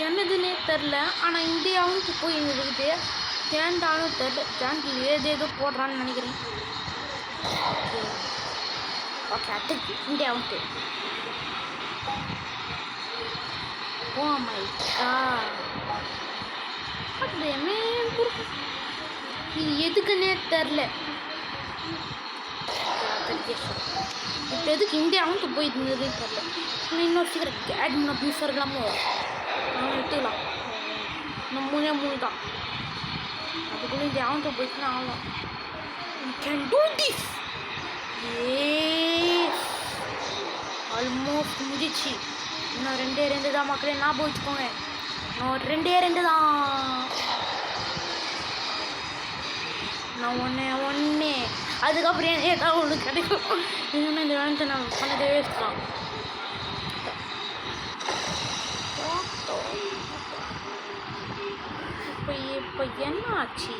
என்னதுன்னே தெரில. ஆனால் இந்தியாவும் போய் இருக்குது. ஏன்டாலும் தெரில. ஜாங்கில் ஏதேதோ போடுறான்னு நினைக்கிறேன். ஓகே அடுத்து இந்தியாவும் தெரியும். ஓ மை காட், இது எதுக்குன்னே தெரில. இப்போ எதுக்கு இந்தியாவும் போய் இருந்ததே தெரில. இன்னொரு சீக்கிரம் ஆட் அபியூசர் இல்லாமல் நாங்கள் எடுத்துக்கலாம். நம்ம 3 தான். அதுக்குள்ளே இந்தியாவும் போயிட்டுனா ஆகலாம். Can do this. ஆல்மோஸ்ட் முடிச்சு. இன்னும் 2 தான் மக்களே, ஞாபகம் வச்சுக்கோங்க. இன்னும் 2 தான். நான் ஒன்று அதுக்கப்புறம் ஏதாவது ஒன்று கிடைக்கும். இன்னும் இந்த வேலை நான் பண்ணதே வேஸ்ட் தான். இப்போ என்ன ஆச்சு?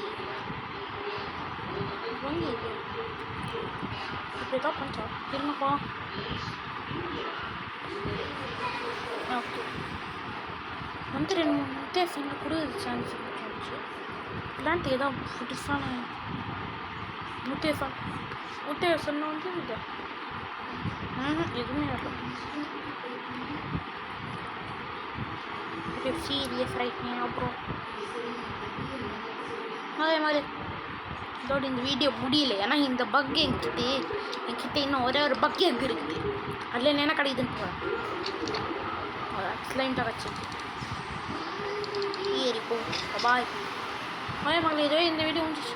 இப்படி தான் பண்ணிச்சா என்னப்பா? ஓகே வந்து 2 முட்டேசன் கூட சான்ஸ் இருந்துச்சு. இல்லான்ட்டு ஏதோ புதுசான முட்டேசன் வந்து இது எதுவுமே இல்லை. Serious right. அப்புறம் அதே மாதிரி இதோட இந்த வீடியோ முடியல. ஏன்னா இந்த பக் என்கிட்ட இன்னும் ஒரே ஒரு பக் எக் இருக்குது. அதில் என்ன கிடைக்குதுன்னு போகிறேன். ஸ்லைண்டாக வச்சு ஏறி போ. பாய் பாய் மகளே. இதோ இந்த வீடியோ முடிஞ்சிச்சு.